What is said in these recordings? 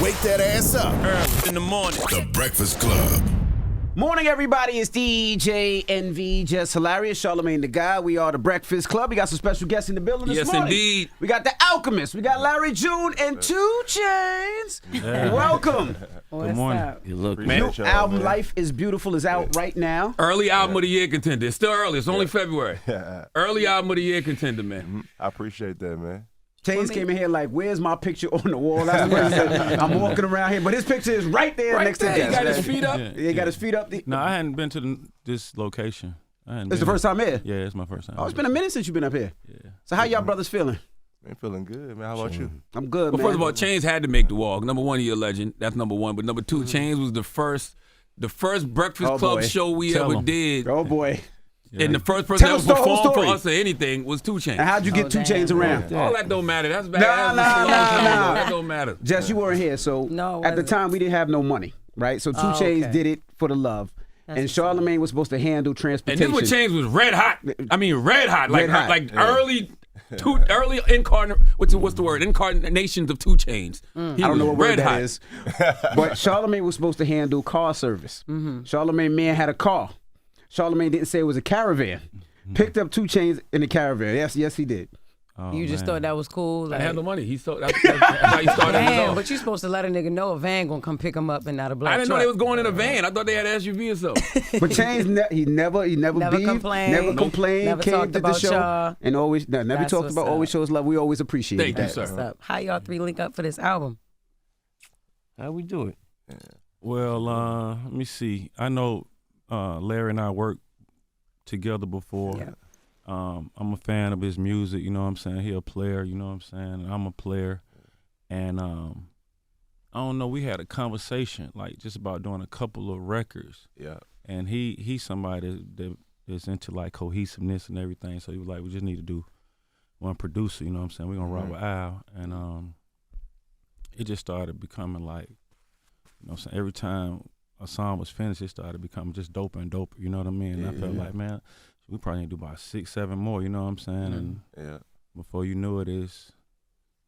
wake that ass up. Early in the morning. The Breakfast Club. Morning, everybody. It's DJ NV, Jess Hilarious, Charlamagne the Guy. We are the Breakfast Club. We got some special guests in the building this morning. Yes, indeed. We got the Alchemist. We got Larry June and 2 Chainz. Yeah. Welcome. Good morning. You look, New album, Life is Beautiful, is out right now. Early album of the year contender. It's still early. It's only February. Early album of the year contender, man. I appreciate that, man. Chainz came in here like, where's my picture on the wall? That's what he said. I'm walking around here, but his picture is right there next to He his. got his feet up. He got his feet up. No, I hadn't been to this location. It's the first time here? Yeah, it's my first time. Oh, it's been a minute since you've been up here. Yeah. So how y'all brothers feeling? Man, feeling good, man. How about you? I'm good, Well, man. first of all, Chainz had to make the walk. Number one, he a legend. That's number one. But number two, Chainz was the first Breakfast Oh, Club boy. show we Tell ever him. did. Oh, boy. And the first person Tell that us the whole performed for story. us or anything was 2 Chainz. And how'd you get 2 Chainz around? All that don't matter. That's bad. Nah. That don't matter. Jess, you weren't here, so No, at the wasn't. time we didn't have no money, right? So 2 Chainz okay. did it for the love. That's And Charlamagne was supposed to handle And transportation. this one Chainz was red hot. I mean, red hot. Like Red hot. like early what's the word? Incarnations of 2 Chainz. He I don't was know what red word hot. that is. But Charlamagne was supposed to handle car service. Charlamagne man had a car. Charlamagne didn't say it was a caravan. Picked up 2 Chainz in the caravan. Yes, he did. Oh, You just man. thought that was cool. I Like, had no money. That's how he started. damn, it but you supposed to let a nigga know a van gonna come pick him up and not a black I didn't know truck. they was going in a van. I thought they had an SUV or something. But Chainz, he never Never beefed, complained. never Nope. complained, Never came talked to the about show, y'all. and always never That's talked what's about. up. Always shows love. We always appreciate Thank you, that. sir. What's up? How y'all 3 link up for this album? how we do it? Well, let me see. I know Larry and I worked together before. Yeah. I'm a fan of his music, you know what I'm saying? He a player, you know what I'm saying? And I'm a player. And I don't know, we had a conversation like just about doing a couple of records. Yeah. And he's somebody that is into like cohesiveness and everything. So he was like, we just need to do one producer, you know what I'm saying? We're gonna rock with Al. And it just started becoming like, you know what I'm saying, every time a song was finished, it started becoming just doper and doper, you know what I mean? And I felt like, man, we probably need to do about 6, 7 more, you know what I'm saying? And Yeah. before you knew it, is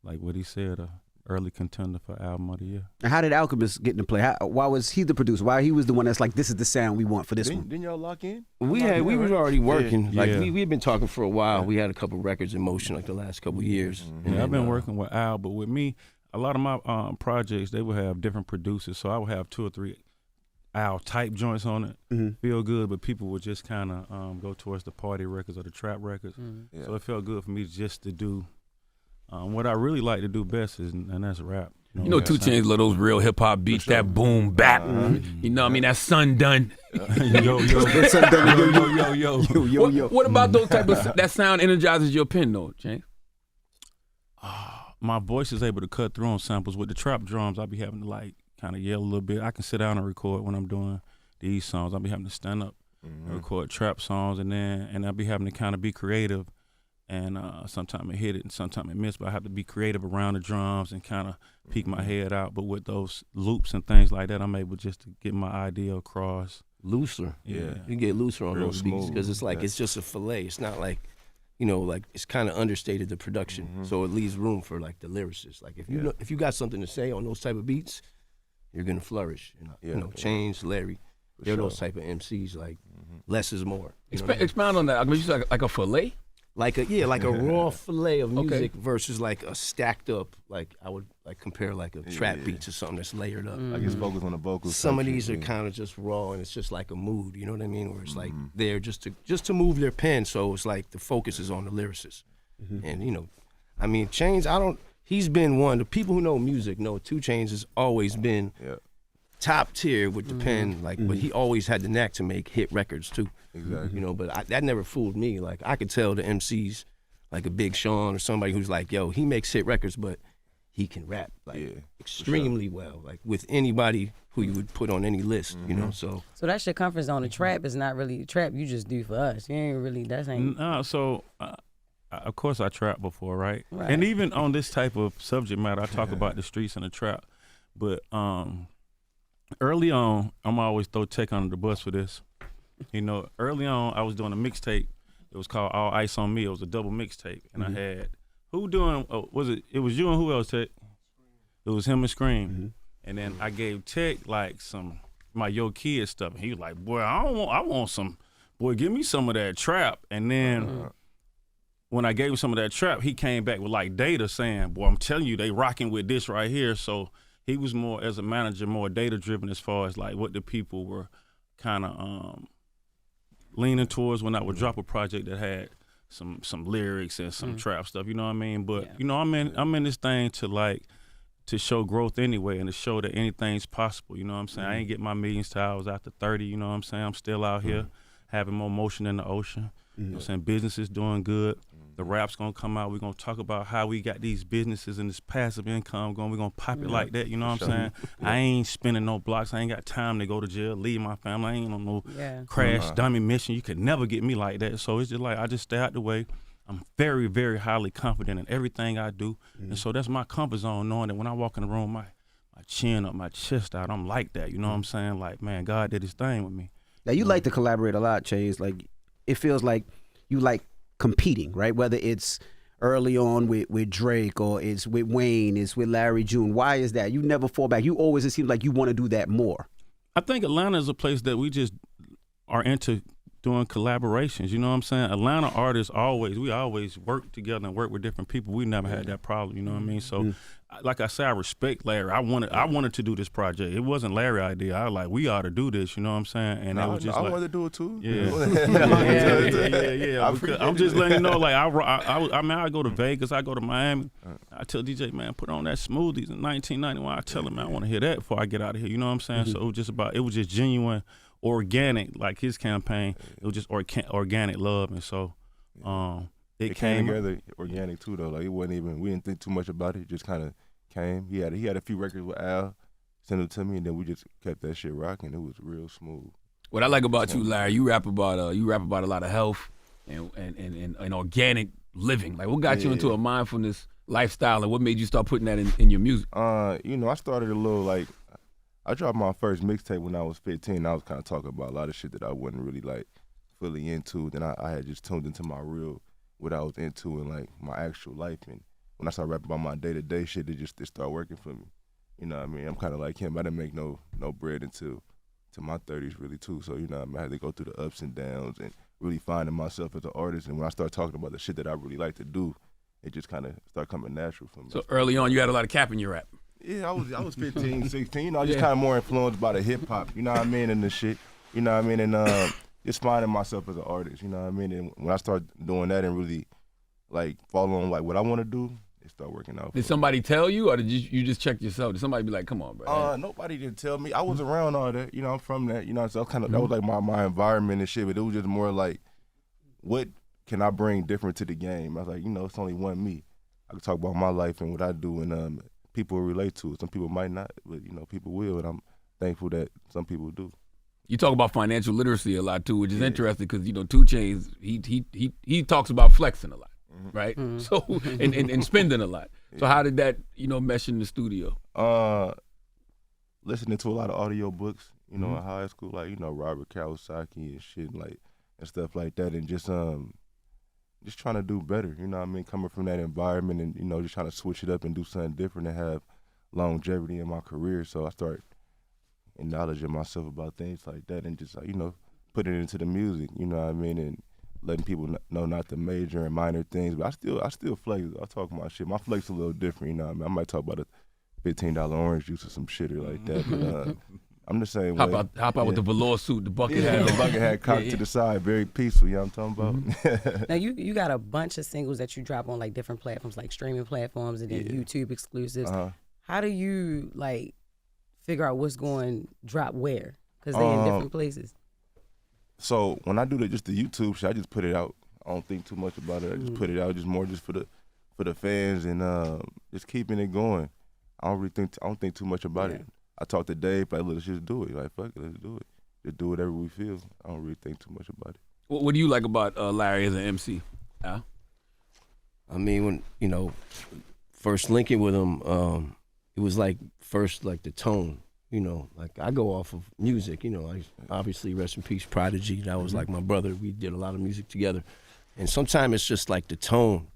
like what he said, a early contender for album of the year. And how did Alchemist get into play? Why was he the producer? Why he was the one that's like, this is the sound we want for this one? Didn't y'all lock in? We was already working. Yeah. Like Yeah. we had been talking for a while. We had a couple records in motion like the last couple years. Yeah, I've been And, working with Al, but with me, a lot of my projects, they would have different producers. So I would have 2 or 3 Al type joints on it, feel good, but people would just kind of go towards the party records or the trap records. Yeah. So it felt good for me just to do what I really like to do best, and that's rap. You know, 2 Chainz love those real hip hop beats, that boom bap. You know what I mean? That sun done. Yo. What about those type of that sound energizes your pen though, Chainz? My voice is able to cut through on samples. With the trap drums, I'll be having to like kind of yell a little bit. I can sit down and record when I'm doing these songs. I'll be having to stand up and record trap songs, and I'll be having to kind of be creative. And sometimes it hit it and sometimes it missed, but I have to be creative around the drums and kind of peek my head out. But with those loops and things like that, I'm able just to get my idea across. looser. Yeah. You get looser on Real those beats smooth. because it's like it's just a fillet. It's not like, you know, like it's kind of understated the production, so it leaves room for like the lyricists. Like if you know, if you got something to say on those type of beats, you're gonna flourish. You know, Chainz, Larry, they're those type of MCs. Like less is more. You know what I mean? Expound on that. I mean, you said like a fillet. Like a raw fillet of music versus like a stacked up, like I would like compare like a trap beat to something that's layered up. I guess focus on the vocals. Some of these are kind of just raw and it's just like a mood, you know what I mean? Where it's like they're just to move their pen, so it's like the focus is on the lyricist. And you know, I mean, Chainz, he's been one. The people who know music know 2 Chainz has always been top tier with the pen, like, but he always had the knack to make hit records too. Exactly. You know, but that never fooled me. Like I could tell the MCs, like a Big Sean or somebody who's like, yo, he makes hit records, but he can rap like extremely well, like with anybody who you would put on any list, you know. So that's your comfort zone. The trap is not really trap. You just do for us. You ain't really. That ain't. No, so of course I trapped before, right? And even on this type of subject matter, I talk about the streets and the trap. But early on, I'm always throw Tech under the bus for this. You know, early on, I was doing a mixtape. It was called All Ice on Me. It was a double mixtape, and I had it was you and who else, Tech? It was him and Scream. And then I gave Tech like some my Yo Kid stuff. And he was like, boy, I want some, boy, give me some of that trap. And then when I gave him some of that trap, he came back with like data saying, boy, I'm telling you, they rocking with this right here. So he was more, as a manager, more data driven as far as like what the people were kind of leaning towards when I would drop a project that had some lyrics and some trap stuff, you know what I mean? But you know, I'm in this thing to show growth anyway and to show that anything's possible, you know what I'm saying? I ain't get my millions till I was after 30, you know what I'm saying? I'm still out here having more motion in the ocean. You know what I'm saying? Business is doing good. The rap's gonna come out. We're gonna talk about how we got these businesses and this passive income going. We're gonna pop it like that, you know what I'm saying? I ain't spinning no blocks. I ain't got time to go to jail, leave my family. I ain't on no crash dummy mission. You could never get me like that. So it's just like I just stay out the way. I'm very, very highly confident in everything I do. And so that's my comfort zone, knowing that when I walk in the room, my chin up, my chest out, I'm like that, you know what I'm saying? Like, man, God did his thing with me. Now, you like to collaborate a lot, Chainz. Like, it feels like you like competing, right? Whether it's early on with Drake or it's with Wayne, it's with Larry June. Why is that? You never fall back. You always, it seems like you want to do that more. I think Atlanta is a place that we just are into doing collaborations, you know what I'm saying? Atlanta artists we always work together and work with different people. We never had that problem, you know what I mean? So, like I said, I respect Larry. I wanted to do this project. It wasn't Larry's idea. I was like, we ought to do this, you know what I'm saying? And it was just I like, wanted to do it too. Yeah. I'm just letting you know, like, I mean, I go to Vegas, I go to Miami. I tell DJ, man, put on that Smoothies in 1991. I tell him, man, I want to hear that before I get out of here, you know what I'm saying? So it was just genuine, organic, like his campaign. It was just organic love, and so it came together organic too, though. Like it wasn't even, we didn't think too much about it. It just kind of came. He had a few records with Al, sent them to me, and then we just kept that shit rocking. It was real smooth. What I like about you, Larry, you rap about a lot of health and organic living. Like, what got you into a mindfulness lifestyle, and what made you start putting that in your music? You know, I started a little like, I dropped my first mixtape when I was 15. I was kind of talking about a lot of shit that I wasn't really like fully into. Then I had just tuned into my real, what I was into and like my actual life. And when I started rapping about my day-to-day shit, it started working for me. You know what I mean? I'm kind of like him. I didn't make no bread until my 30s really too. So, you know what I mean? I had to go through the ups and downs and really finding myself as an artist. And when I started talking about the shit that I really like to do, it just kind of started coming natural for me. So early on, you had a lot of cap in your rap. Yeah, I was 15, 16. You know, I just kind of more influenced by the hip hop. You know what I mean, and the shit. You know what I mean, and just finding myself as an artist. You know what I mean, and when I started doing that and really like following like what I want to do, it started working out. Did somebody tell you, or did you just check yourself? Did somebody be like, "Come on, bro"? Nobody did tell me. I was around all that. You know, I'm from that. You know, so that was like my environment and shit. But it was just more like, what can I bring different to the game? I was like, you know, it's only one me. I can talk about my life and what I do, and people will relate to it. Some people might not, but you know, people will, and I'm thankful that some people do. You talk about financial literacy a lot too, which is interesting because, you know, 2 Chainz, he talks about flexing a lot, right? So and spending a lot. So how did that, you know, mesh in the studio? Listening to a lot of audio books, you know, in high school, like, you know, Robert Kiyosaki and shit, like, and stuff like that, and just trying to do better, you know what I mean? Coming from that environment and, you know, just trying to switch it up and do something different and have longevity in my career. So I started acknowledging myself about things like that and just, you know, putting it into the music, you know what I mean? And letting people know not the major and minor things. But I still flex. I talk my shit. My flex a little different, you know what I mean? I might talk about a $15 orange juice or some shit like that. But I'm the same way. Hop out with the velour suit, the bucket hat. The bucket hat cocked to the side, very peaceful, you know what I'm talking about? Now, you got a bunch of singles that you drop on, like, different platforms, like streaming platforms and then YouTube exclusives. How do you, like, figure out what's going to drop where? Because they're in different places. So when I do just the YouTube shit, I just put it out. I don't think too much about it. I just put it out, just more just for the fans and just keeping it going. I don't think too much about it. I talk to Dave, like, let's just do it. Like, fuck it, let's do it. Just do whatever we feel. I don't really think too much about it. What do you like about Larry as an MC? Al? I mean, when, you know, first linking with him, it was like first like the tone, you know, like I go off of music, you know, obviously rest in peace Prodigy, that was like my brother, we did a lot of music together. And sometimes it's just like the tone.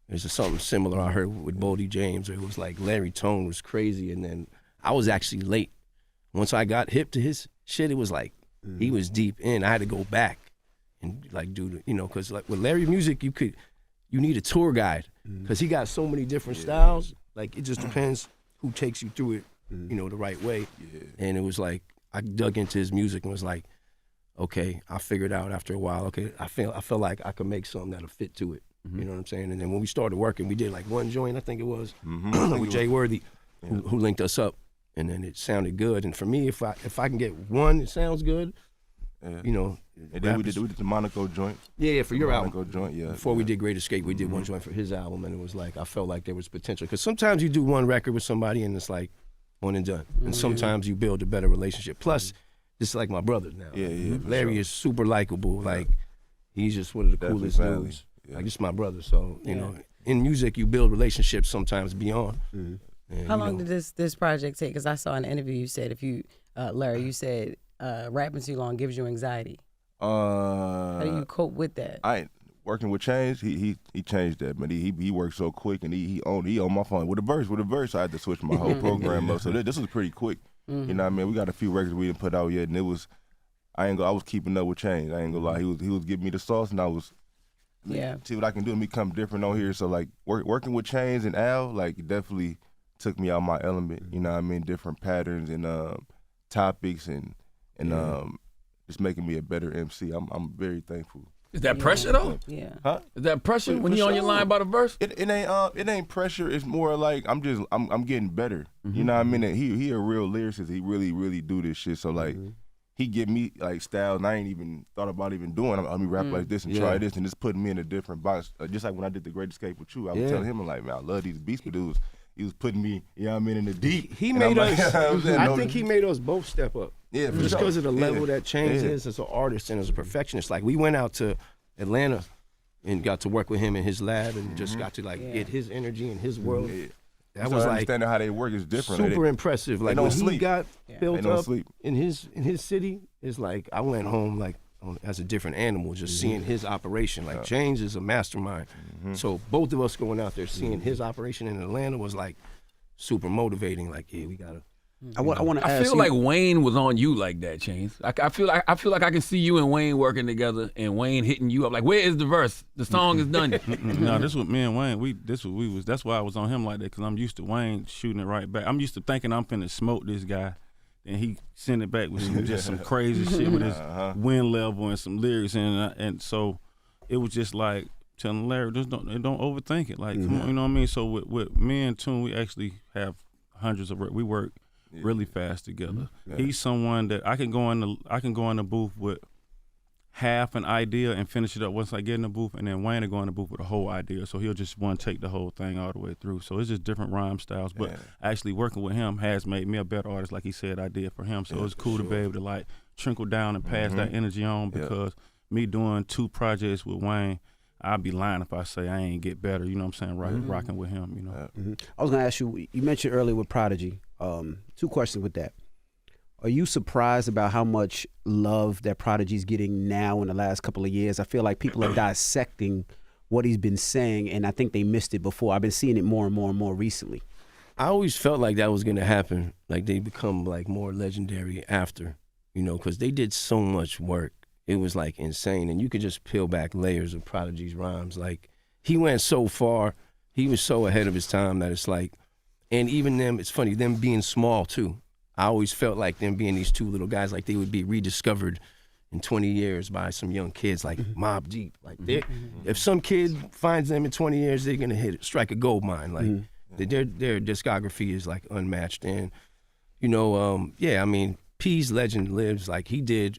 There's something similar I heard with Boldy James, where it was like Larry tone was crazy, and then I was actually late. Once I got hip to his shit, it was like he was deep in. I had to go back and like do the, because like with Larry music, you need a tour guide because he got so many different styles. Like it just depends who takes you through it, the right way. Yeah. And it was like I dug into his music and was like, okay, I figured out after a while. Okay, I felt like I could make something that'll fit to it. You know what I'm saying? And then when we started working, we did like one joint, I think it was, with Jay Worthy, who linked us up. And then it sounded good. And for me, if I can get one, it sounds good. And then we did the Monaco joint. Yeah, for your album. Monaco joint, yeah. Before we did Great Escape, we did one joint for his album, and it was like I felt like there was potential. Because sometimes you do one record with somebody, and it's like one and done. And sometimes you build a better relationship. Plus, it's like my brother now. Yeah, Larry is super likable. Like he's just one of the coolest dudes. Yeah. Like, this is my brother. So, in music, you build relationships sometimes beyond. And, how long did this project take? Because I saw in an interview you said Larry, you said rapping too long gives you anxiety. How do you cope with that? Working with Chainz, he changed that, man. He worked so quick, and he on my phone with a verse. I had to switch my whole program up. So this was pretty quick. You know what I mean? We got a few records we didn't put out yet, and it was I was keeping up with Chainz. I ain't gonna lie. He was giving me the sauce, and I was see what I can do and become different on here. So like working with Chainz and Al, like definitely took me out my element. You know what I mean? Different patterns and topics and just making me a better MC. I'm very thankful. Is that pressure though? Yeah. Huh? Is that pressure when you're on your line about a verse? It ain't pressure. It's more like I'm getting better. You know what I mean? And he a real lyricist. He really do this shit. So like he give me like styles I ain't even thought about even doing. I mean rap like this and try this and it's putting me in a different box. Just like when I did the Great Escape with you, I was telling him I'm like, man, I love these beats, but he was putting me, you know what I mean, in the deep. He made us. I think he made us both step up. Yeah, for just because of the level that Chainz is as an artist and as a perfectionist. Like we went out to Atlanta and got to work with him in his lab and just got to get his energy and his world. That was like understanding how they work is different. Super impressive. Like when he got built up sleep. in his city, it's like I went home like as a different animal, just seeing his operation. Like Chainz is a mastermind. So both of us going out there seeing his operation in Atlanta was like super motivating. Like, yeah, we gotta. I want to ask you. I feel like Wayne was on you like that, Chainz. I feel like I can see you and Wayne working together, and Wayne hitting you up like, "Where is the verse? The song is done." No, this was me and Wayne. That's why I was on him like that, because I'm used to Wayne shooting it right back. I'm used to thinking I'm finna smoke this guy, and he sent it back with some crazy shit with his wind level and some lyrics, and so it was just like telling Larry, just don't overthink it. Like, come on, you know what I mean? So with me and Tune, we actually have hundreds of we work really fast together. He's someone that I can go in the booth with half an idea and finish it up once I get in the booth, and then Wayne will go in the booth with a whole idea. So he'll just want to take the whole thing all the way through. So it's just different rhyme styles. But actually working with him has made me a better artist, like he said I did for him. So it's cool to be able to like trickle down and pass that energy on, because me doing 2 projects with Wayne, I'd be lying if I say I ain't get better. You know what I'm saying? Rocking with him, you know. I was gonna ask you. You mentioned earlier with Prodigy. 2 questions with that. Are you surprised about how much love that Prodigy's getting now in the last couple of years? I feel like people are dissecting what he's been saying, and I think they missed it before. I've been seeing it more and more and more recently. I always felt like that was gonna happen. Like they become like more legendary after, because they did so much work. It was like insane, and you could just peel back layers of Prodigy's rhymes. Like he went so far, he was so ahead of his time that it's like, and even them, it's funny, them being small too. I always felt like them being these 2 little guys, like they would be rediscovered in 20 years by some young kids, like Mobb Deep. Like if some kid finds them in 20 years, they're gonna strike a gold mine. Like their discography is like unmatched, and I mean, P's legend lives. Like he did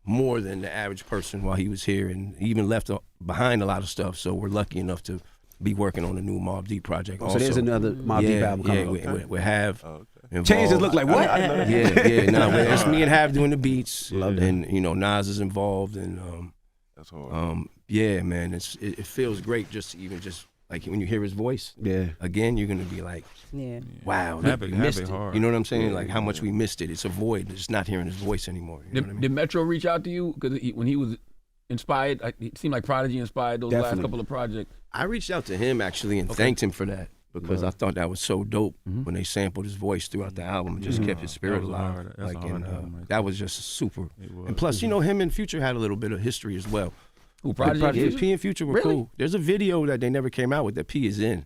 more than the average person while he was here, and he even left behind a lot of stuff. So we're lucky enough to be working on a new Mobb Deep project. So there's another Mobb Deep album coming up. We have. Chainz just look like what? It's me and Hav doing the beats. Love that. And Nas is involved, and that's hard. Man, it feels great just like when you hear his voice. Again, you're gonna be like, wow, we missed it. Hard. You know what I'm saying? Like how much we missed it. It's a void. Just not hearing his voice anymore. You know what I mean? Did Metro reach out to you because when he was inspired? It seemed like Prodigy inspired those last couple of projects. I reached out to him actually and thanked him for that, because I thought that was so dope when they sampled his voice throughout the album and just kept his spirit alive. That was just super. And plus, you know, him and Future had a little bit of history as well. Who, Prodigy? Yeah, P and Future were cool. There's a video that they never came out with that P is in.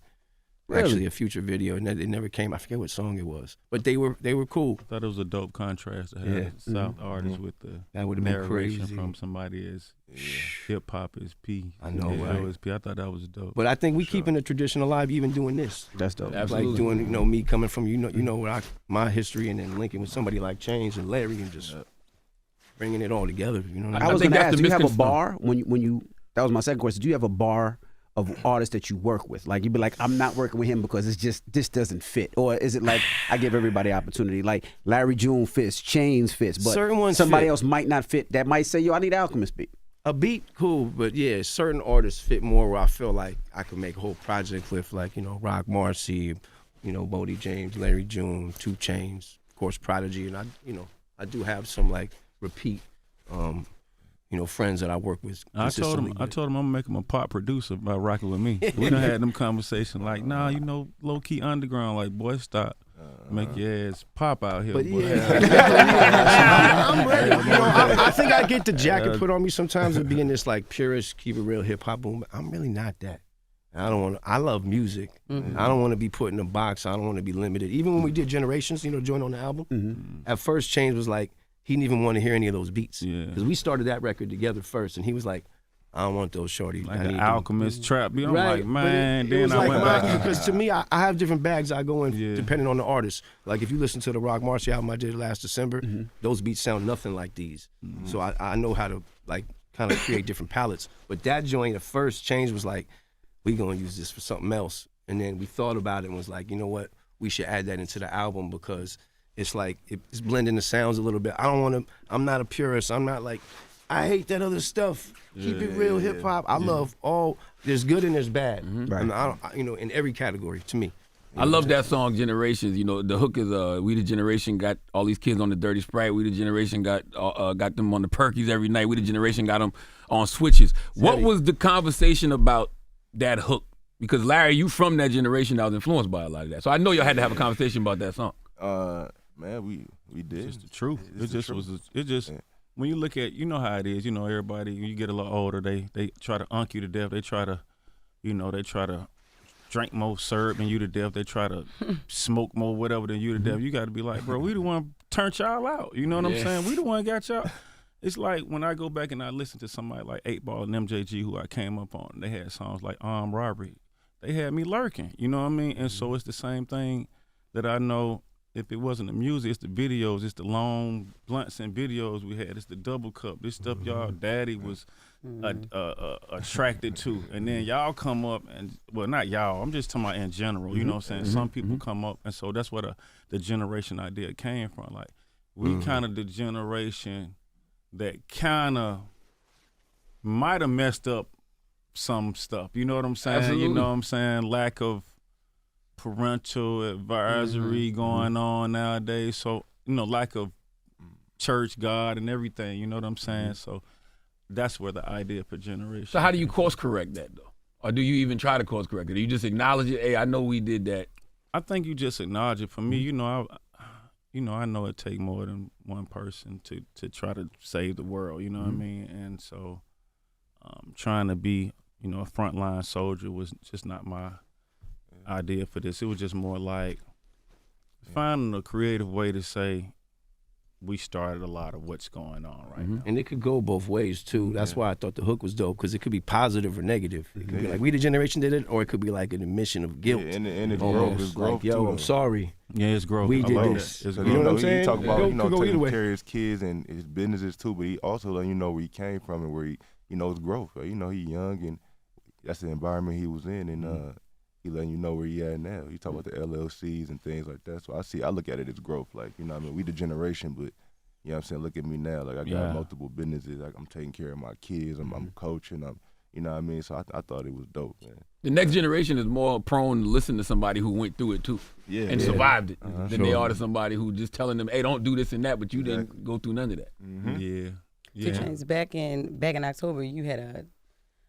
Really? Actually, a Future video, and it never came. I forget what song it was, but they were cool. I thought it was a dope contrast to have South artists with the That would have been narration crazy. from somebody as hip hop as P. I know, right? As P. I thought that was dope. But I think we keeping the tradition alive, even doing this. That's dope. Absolutely. Like doing, you know, me coming from my history, and then linking with somebody like Chainz and Larry, and just bringing it all together. You know what I mean? I was think going to that's ask, the do you have a misconception. bar when you? That was my second question. Do you have a bar of artists that you work with? Like, you'd be like, I'm not working with him because it's just, this doesn't fit. Or is it like, I give everybody opportunity? Like, Larry June fits, Chainz fits, but Certain ones somebody fit. else might not fit. That might say, yo, I need Alchemist beat. A beat, cool, but yeah, certain artists fit more where I feel like I could make a whole project with, like, you know, Rock Marcy, you know, Bodie James, Larry June, 2 Chainz, of course, Prodigy, and I do have some like repeat, you know, friends that I work with. I told him I'm gonna make him a pop producer by rocking with me. We done had them conversations like, nah, you know, low key underground. Like, boy, stop, make your ass pop out here. But boy. I'm ready. You know, I think I get the jacket put on me sometimes of being this like purist, keep it real hip hop boom. I'm really not that. I love music. I don't want to be put in a box. I don't want to be limited. Even when we did Generations, you know, joined on the album, at first Chainz was like, he didn't even want to hear any of those beats. Because we started that record together first, and he was like, I don't want those shorty. Like an Alchemist trap beat. I'm Right, like, man. but it Then was I like went mine, back. because to me, I have different bags I go in depending on the artist. Like if you listen to the Rock Marcy album I did last December, those beats sound nothing like these. So I know how to like kind of create different palettes. But that joint at first, Chainz was like, we gonna use this for something else. And then we thought about it and was like, you know what, we should add that into the album because it's like it's blending the sounds a little bit. I'm not a purist. I'm not like, I hate that other stuff. Keep it real hip hop. I love all. There's good and there's bad. Right. And I don't, in every category to me. I love that song, Generations. You know, the hook is we the generation got all these kids on the Dirty Sprite. We the generation got them on the Perkies every night. We the generation got them on switches. What was the conversation about that hook? Because Larry, you from that generation that was influenced by a lot of that. So I know y'all had to have a conversation about that song. Man, we did. It's the truth. When you look at, you know how it is. You know, everybody, you get a little older, they try to unk you to death. They try to drink more syrup than you to death. They try to smoke more whatever than you to death. You got to be like, bro, we the one turned y'all out. You know what I'm saying? We the one got y'all. It's like when I go back and I listen to somebody like 8 Ball and MJG, who I came up on, they had songs like Armed Robbery. They had me lurking, you know what I mean? And so it's the same thing that I know. If it wasn't the music, it's the videos, it's the long blunts and videos we had, it's the double cup, this stuff y'all daddy was attracted to. And then y'all come up and, well, not y'all, I'm just talking about in general, you know what I'm saying? Some people come up, and so that's where the generation idea came from. Like, we kind of the generation that kind of might have messed up some stuff, you know what I'm saying? Absolutely. You know what I'm saying? Lack of parental advisory going on nowadays, so lack of church, God, and everything. You know what I'm saying? So that's where the idea for generation. So how do you course correct that though, or do you even try to course correct it? Do you just acknowledge it? Hey, I know we did that. I think you just acknowledge it. For me, I know it take more than one person to try to save the world. You know what I mean? And so, trying to be a frontline soldier was just not my idea for this. It was just more like finding a creative way to say we started a lot of what's going on right now. And it could go both ways too. That's why I thought the hook was dope, because it could be positive or negative. It could be like, we the generation did it, or it could be like an admission of guilt. Yeah, and it's Almost. growth. It's growth like, yo, too, I'm sorry. Yeah, it's growth. We I did like this. that. It's You growth. know what I'm saying? He talk about Could go either taking way. care of his kids and his businesses too, but he also letting you know where he came from and where he, it's growth. He young, and that's the environment he was in, and he letting you know where he at now. You talk about the LLCs and things like that. So I look at it as growth. Like, what I mean? We the generation, but you know what I'm saying? Look at me now. Like, I got multiple businesses. Like, I'm taking care of my kids. I'm coaching. You know what I mean? So I thought it was dope, man. The next generation is more prone to listen to somebody who went through it too and survived it than they are to somebody who just telling them, hey, don't do this and that, but you didn't go through none of that. Yeah. 2 Chainz, back in October, you had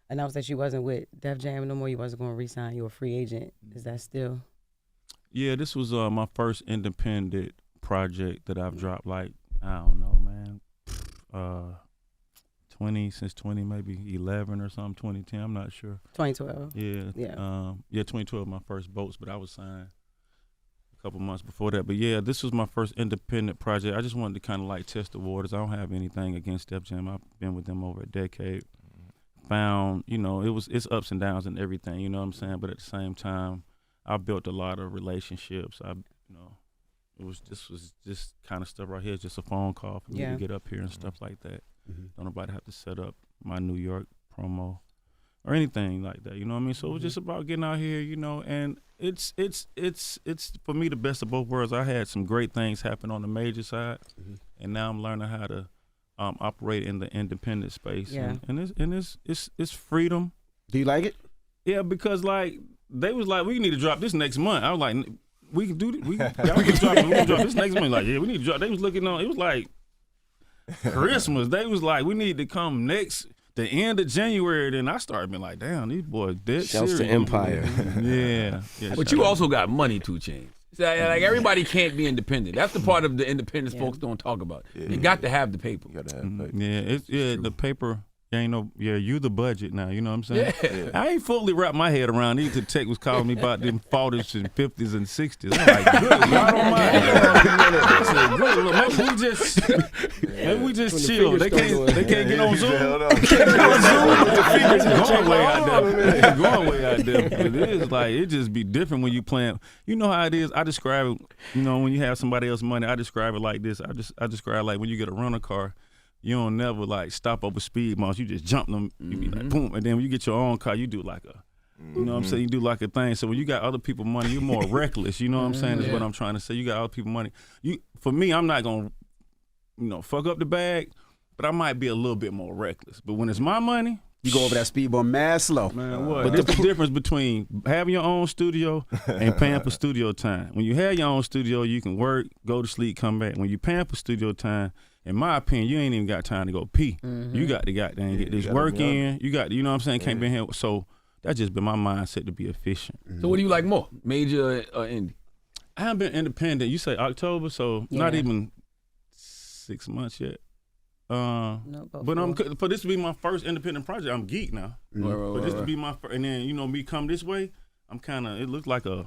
announced that you wasn't with Def Jam no more. You wasn't going to re-sign. You were a free agent. Is that still Yeah, this was my first independent project that I've dropped. Like, I don't know, man. 20 maybe 11 or something. 2010, I'm not sure. 2012. Yeah. 2012 my first Boats, but I was signed a couple months before that. But yeah, this was my first independent project. I just wanted to kind of like test the waters. I don't have anything against Def Jam. I've been with them over a decade. Found, it's ups and downs and everything, you know what I'm saying? But at the same time, I built a lot of relationships. This was just kind of stuff right here. It's just a phone call for me to get up here and stuff like that. Don't nobody have to set up my New York promo or anything like that. You know what I mean? So it was just about getting out here, and it's for me the best of both worlds. I had some great things happen on the major side, and now I'm learning how to operate in the independent space. Yeah. And it's freedom. Do you like it? Yeah, because like they was like, we need to drop this next month. I was like, we can do this. We can drop this next month. Like, yeah, we need to drop. They was looking on. It was like Christmas. They was like, we need to come the end of January. Then I started being like, damn, these boys dead serious. Shouts to Empire. Yeah. But you also got money too, Chainz. Like everybody can't be independent. That's the part of the independence folks don't talk about. You got to have the paper. You gotta have paper. Yeah, the paper. You the budget now, you know what I'm saying? Yeah. I ain't fully wrapped my head around. These detectives was calling me about them 40s and 50s and 60s. I'm like, good, y'all don't mind. I said, good, maybe we just chill. They can't get on Zoom. It's going way out there. But it is like, it just be different when you playing. You know how it is. I describe it, when you have somebody else's money, I describe it like this. I describe like when you get a rental car, you don't never like stop over speed bumps. You just jump them. You be like boom, and then when you get your own car, you do like a, you know what I'm saying? You do like a thing. So when you got other people money, you're more reckless. You know what I'm saying? Is what I'm trying to say. You got other people money. For me, I'm not gonna, fuck up the bag, but I might be a little bit more reckless. But when it's my money, you go over that speed bump mad slow. Man, what? But there's the difference between having your own studio and paying for studio time. When you have your own studio, you can work, go to sleep, come back. When you paying for studio time, in my opinion, you ain't even got time to go pee. You got to goddamn get this work in. You got, you know what I'm saying? Can't be in here. So that's just been my mindset to be efficient. So what do you like more, major or indie? I haven't been independent. You say October, so not even 6 months yet. But for this to be my first independent project, I'm geek now. But this to be my first, and then me come this way, I'm kind of. It looks like a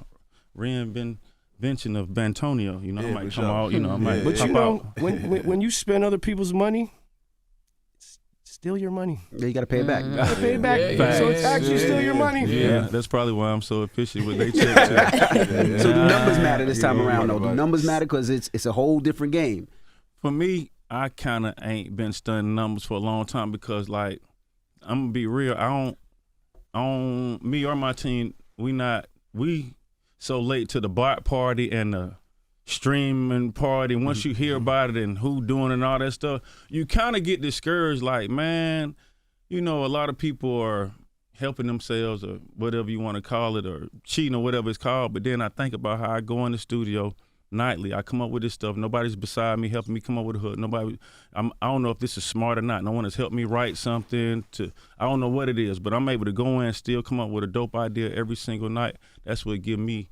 reinvention of Bantonio. I might come out. I might. But pop out. when you spend other people's money, it's still your money. Yeah, you got to pay it back. You got to pay it back. So it's actually still your money. Yeah, that's probably why I'm so efficient with they check. So the numbers matter this time around, though. The numbers matter because it's a whole different game. For me, I kind of ain't been studying numbers for a long time because, like, I'm gonna be real. I don't. Me or my team, we so late to the bot party and the streaming party. Once you hear about it and who doing it and all that stuff, you kind of get discouraged. Like, man, a lot of people are helping themselves or whatever you want to call it, or cheating or whatever it's called. But then I think about how I go in the studio nightly. I come up with this stuff. Nobody's beside me helping me come up with a hook. I don't know if this is smart or not. No one has helped me write something. I don't know what it is, but I'm able to go in and still come up with a dope idea every single night. That's what give me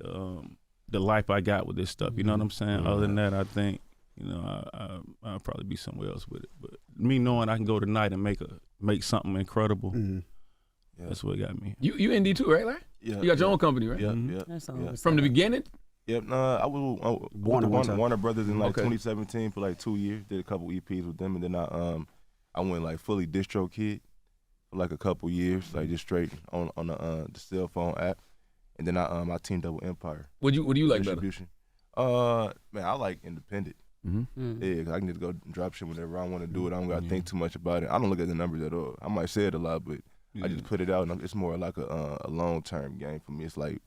the life I got with this stuff. You know what I'm saying? Other than that, I think I'll probably be somewhere else with it. But me knowing I can go tonight and make something incredible, that's what got me. You indie too, right, Larry? Yeah. You got your own company, right? Yeah. That's all. From the beginning? Yep, I was Warner Brothers in 2017 for like 2 years. Did a couple EPs with them, and then I went like fully distro kid for like a couple years, like just straight on the cell phone app. And then I teamed up with Empire. What do you like better? Distribution. Man, I like independent. Mm-hmm. 'Cause I can just go drop shit whenever I want to do it. I don't got to think too much about it. I don't look at the numbers at all. I might say it a lot, but I just put it out, and it's more like a long term game for me. It's like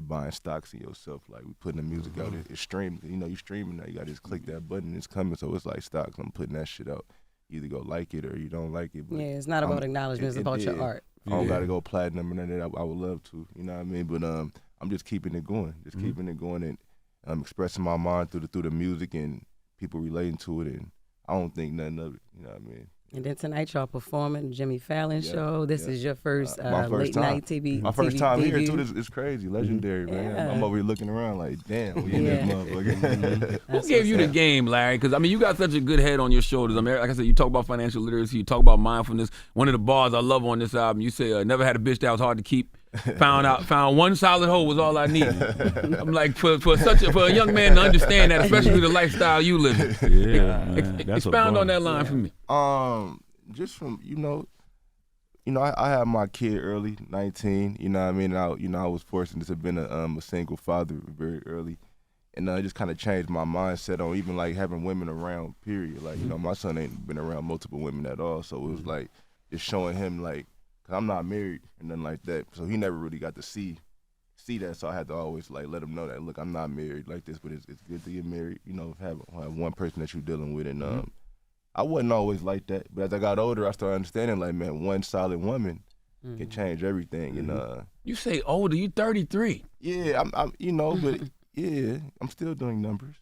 buying stocks in yourself. Like we putting the music out, it's streaming. You streaming now. You got to just click that button, it's coming. So it's like stocks. I'm putting that shit out. You either go like it or you don't like it. But it's not about acknowledgement. It's about your art. I don't got to go platinum and that. I would love to. You know what I mean? But I'm just keeping it going. Keeping it going, and I'm expressing my mind through the music and people relating to it. And I don't think nothing of it. You know what I mean? And then tonight y'all performing the Jimmy Fallon show. This is your first, my first late time. night TV. My first TV time debut. here too. It's crazy, legendary, man. Yeah. I'm over here looking around like, damn, we in this motherfucker. Who gave you the game, Larry? Because I mean, you got such a good head on your shoulders. I mean, like I said, you talk about financial literacy, you talk about mindfulness. One of the bars I love on this album, you say, "Never had a bitch that was hard to keep. Found one solid hoe was all I needed." I'm like, for a young man to understand that, especially the lifestyle you live in. Yeah, man. That's a Expound bar. on that line for me. Just from I had my kid early, 19. You know what I mean? I was fortunate to have been a single father very early, and it just kind of changed my mindset on even like having women around. Period. Like my son ain't been around multiple women at all, so it was like just showing him like, cause I'm not married and nothing like that, so he never really got to see that. So I had to always like let him know that, look, I'm not married like this, but it's good to get married. Have one person that you're dealing with, and I wasn't always like that, but as I got older, I started understanding, like, man, one solid woman can change everything. And You say older, you 33. yeah, I'm but yeah, I'm still doing numbers.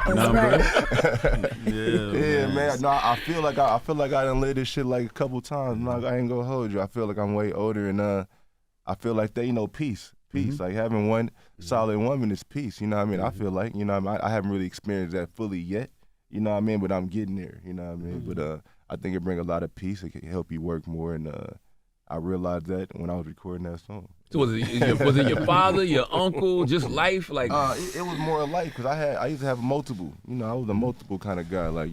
Number. Yeah, man. No, I feel like I done lived this shit like a couple times. No, I ain't gonna hold you. I feel like I'm way older, and I feel like that, peace. Like having one solid woman is peace. You know what I mean? I feel like, I haven't really experienced that fully yet. You know what I mean? But I'm getting there. You know what I mean? But I think it brings a lot of peace. It can help you work more, and I realized that when I was recording that song. So was it your father, your uncle, just life? Like it was more life, because I used to have multiple. I was a multiple kind of guy. Like,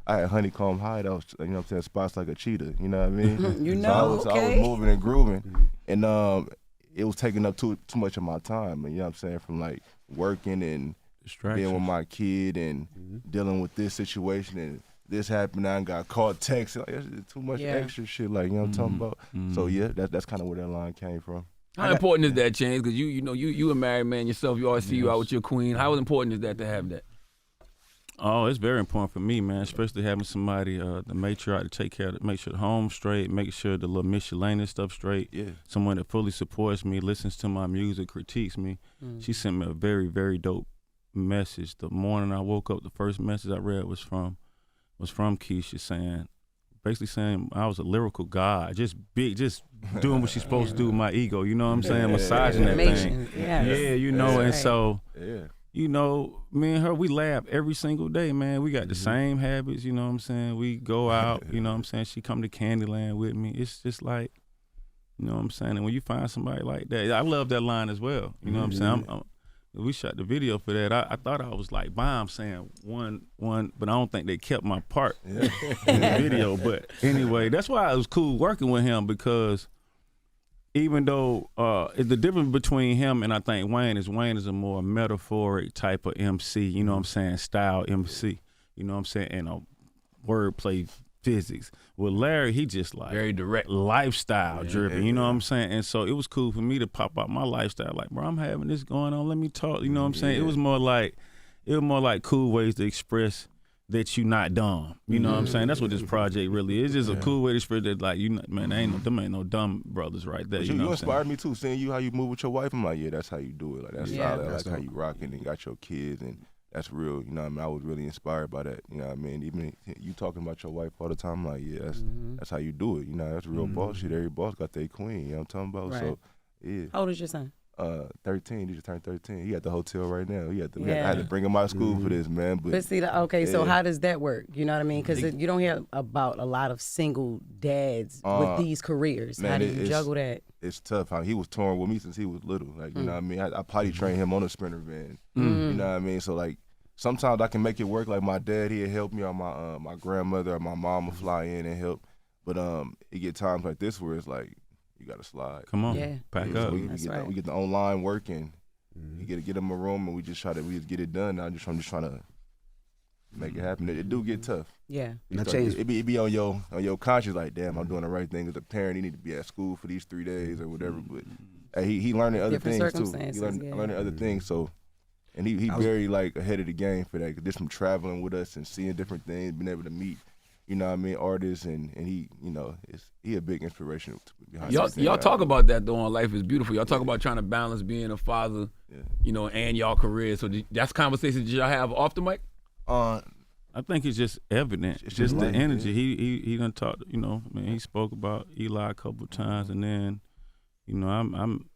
I had honeycomb hideouts, spots like a cheetah. You know what I mean? I was moving and grooving, and it was taking up too much of my time. You know what I'm saying? From like working and being with my kid and dealing with this situation, and this happened, I got caught texting. Like, that's too much extra shit. Like, you know what I'm talking about? So yeah, that's kind of where that line came from. How important is that, Chainz? Because you a married man yourself. You always see you out with your queen. How important is that to have that? Oh, it's very important for me, man. Especially having somebody, the matriarch, to take care of, make sure the home's straight, make sure the little miscellaneous stuff straight. Yeah. Someone that fully supports me, listens to my music, critiques me. She sent me a very, very dope message. The morning I woke up, the first message I read was from Keisha, basically saying I was a lyrical god, just doing what she's supposed to do with my ego. You know what I'm saying? Massaging that thing. Yeah, and so. Yeah. Me and her, we laugh every single day, man. We got the same habits, you know what I'm saying? We go out, you know what I'm saying? She come to Candyland with me. It's just like, you know what I'm saying? And when you find somebody like that, I love that line as well. You know what I'm saying? We shot the video for that. I thought I was like Bomb saying one, but I don't think they kept my part in the video. But anyway, that's why it was cool working with him, because even though the difference between him and I think Wayne is a more metaphoric type of MC, you know what I'm saying, style MC, you know what I'm saying, and a wordplay physics. With Larry, he just like very direct, lifestyle driven, you know what I'm saying? And so it was cool for me to pop out my lifestyle, like, bro, I'm having this going on, let me talk, you know what I'm saying? It was more like cool ways to express that you not dumb. You know what I'm saying? That's what this project really is. It's just a cool way to express that, like, man, them ain't no dumb brothers right there. But you know you inspired me too, seeing you how you move with your wife. I'm like, yeah, that's how you do it. Like, that's solid. I like how you rocking and got your kids, and that's real. You know what I mean? I was really inspired by that. You know what I mean? Even you talking about your wife all the time, I'm like, yeah, that's how you do it. You know, that's real boss shit. Every boss got their queen. You know what I'm talking about? Right. So, yeah. How old is your son? 13. He just turned 13. He at the hotel right now. I had to bring him out of school for this, man. But see, so how does that work? You know what I mean? Because you don't hear about a lot of single dads with these careers. Man, how do you juggle that? It's tough. He was touring with me since he was little. Like, you know what I mean? I potty trained him on a Sprinter van. You know what I mean? So, like, sometimes I can make it work. Like, my dad, he'd help me, or my grandmother or my mom would fly in and help. But it get times like this where it's like, you gotta slide. Come on, pack up. We get the online working. You get him a room, and we just get it done. I'm just trying to make it happen. It do get tough. Yeah. It be on your conscience, like, damn, I'm doing the right thing as a parent. He need to be at school for these 3 days or whatever. But hey, he learning other things too. He learning other things. So, and he very like ahead of the game for that. Just from traveling with us and seeing different things, being able to meet, you know what I mean, artists, and he, you know, he a big inspiration behind y'all talk about that though on Life is Beautiful. Y'all talk about trying to balance being a father, you know, and y'all career. So that's conversations y'all have off the mic? I I think it's just evident. It's just the like, energy. yeah. He done talked. You know, man. He spoke about Eli a couple of times, and then, you know, I'm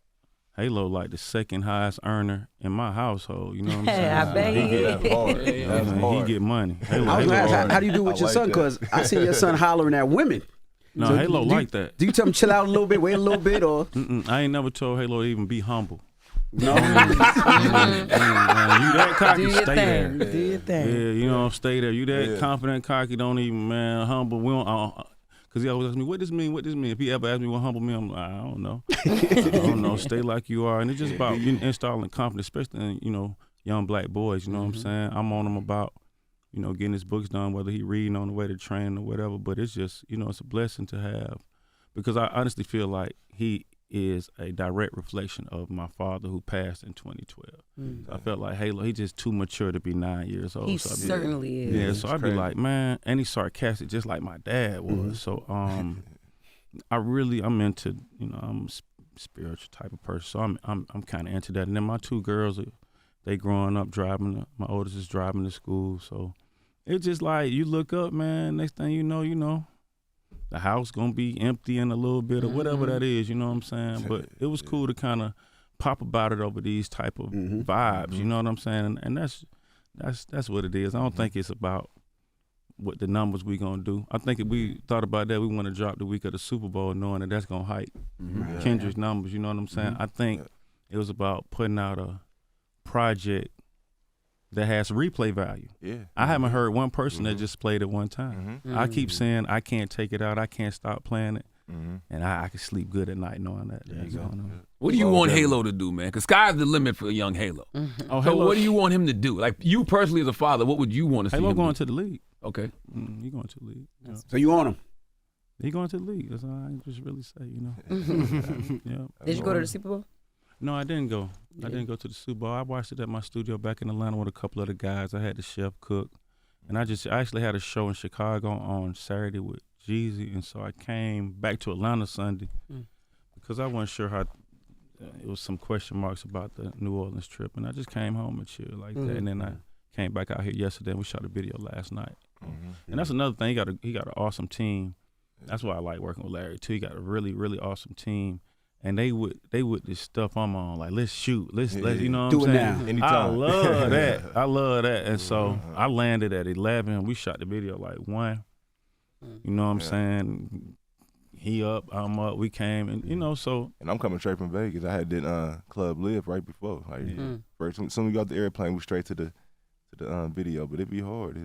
Halo like the second highest earner in my household. You know what I'm saying? I bet he That's hard. That's hard. He get money. Halo, I was gonna ask, how do you do with I your like son? that. Because I see your son hollering at women. No, So Halo do you- like that. Do you tell him chill out a little bit, wait a little bit, or I ain't never told Halo to even be humble. no? You that cocky, Do your stay thing. there. Do your thing. Yeah, you know, stay there. You that Yeah. confident, cocky, don't even, man, humble. We don't, cause he always asks me, what this mean? What this mean? If he ever asks me what humble mean, I'm like, I don't know. I don't know. Stay like you are, and it's just about installing confidence, especially in, you know, young black boys. You know what I'm saying? I'm on him about, you know, getting his books done, whether he reading on the way to training or whatever. But it's just, you know, it's a blessing to have, because I honestly feel like he is a direct reflection of my father who passed in 2012. So I felt like Halo, he just too mature to be 9 years old. He So I'd be- certainly is. Yeah, so I'd be crazy. like, man, and he's sarcastic just like my dad was. So I'm into, you know, I'm a spiritual type of person. So I'm kind of into that. And then my two girls, they growing up driving. My oldest is driving to school. So it's just like you look up, man. Next thing you know, the house gonna be empty in a little bit or whatever that is. You know what I'm saying? But it was cool to kind of pop about it over these type of vibes. You know what I'm saying? And that's what it is. I don't think it's about what the numbers we gonna do. I think if we thought about that, we want to drop the week of the Super Bowl, knowing that that's gonna hype Kendrick's numbers. You know what I'm saying? I think it was about putting out a project that has replay value. Yeah. I haven't heard one person that just played it one time. I keep saying I can't take it out. I can't stop playing it. And I can sleep good at night knowing that. There you go. What do you want Halo to do, man? Because sky's the limit for a young Halo. Oh, So Halo, what do you want him to do? Like you personally as a father, what would you want to see Halo him going do? to the league. Okay. He going to the league. Yeah. So you on him? He going to the league. That's all I can just really say, you know. Yeah. Did you go to the Super Bowl? No, I didn't go. I didn't go to the Super Bowl. I watched it at my studio back in Atlanta with a couple of the guys. I had the chef cook, and I actually had a show in Chicago on Saturday with Jeezy, and so I came back to Atlanta Sunday because I wasn't sure how. It was some question marks about the New Orleans trip, and I just came home and chilled like that. And then I came back out here yesterday, and we shot a video last night. And that's another thing. He got an awesome team. That's why I like working with Larry too. He got a really, really awesome team. And they would this stuff I'm on, like let's shoot, let's you know what Do I'm it saying? now. Anytime. I love that. I love that. And so I landed at 11 and we shot the video like 1. You know what I'm saying? He up, I'm up, we came and you know, so And I'm coming straight from Vegas. I had did Club Live right before. Like first, as soon as we got the airplane, we straight to the video. But it'd be hard.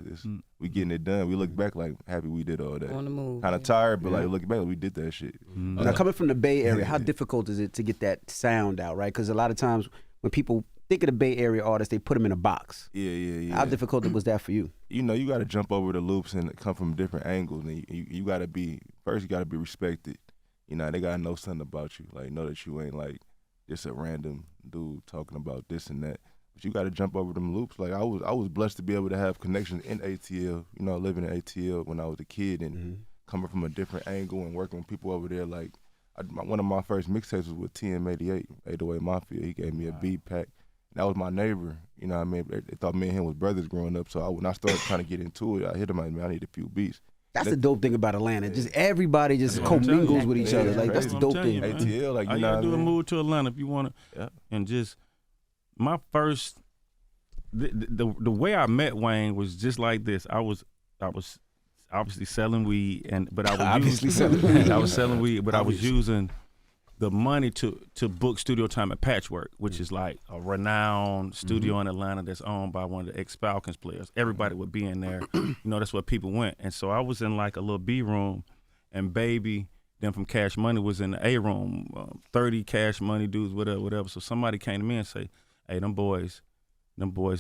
We getting it done. We look back like happy we did all that. On the move. Kind of tired, but like looking back, we did that shit. Now coming from the Bay Area, how difficult is it to get that sound out? Right? Because a lot of times when people think of the Bay Area artists, they put them in a box. Yeah. How difficult was that for you? You know, you got to jump over the loops and come from different angles. And you got to be, first you got to be respected. You know, they got to know something about you. Like, know that you ain't like just a random dude talking about this and that. But you got to jump over them loops. Like, I was blessed to be able to have connections in ATL, you know, living in ATL when I was a kid and coming from a different angle and working with people over there. Like, one of my first mixtapes was with TM88, 808 Mafia. He gave me a beat pack. That was my neighbor, you know what I mean? They thought me and him was brothers growing up, so when I started trying to get into it, I hit him, I need a few beats. That's the dope thing about Atlanta. Just everybody just commingles with each other. Like that's the dope thing. ATL, like, all you you know gotta do what I is mean? move to Atlanta if you want to. Yeah. And just my first, the way I met Wayne was just like this. I was obviously selling weed, but I was I was selling weed, but I was using the money to book studio time at Patchwork, which is like a renowned studio in Atlanta that's owned by one of the ex-Falcons players. Everybody would be in there. You know, that's where people went. And so I was in like a little B room, and Baby, then from Cash Money was in the A room, 30 Cash Money dudes, whatever. So somebody came to me and say, hey, them boys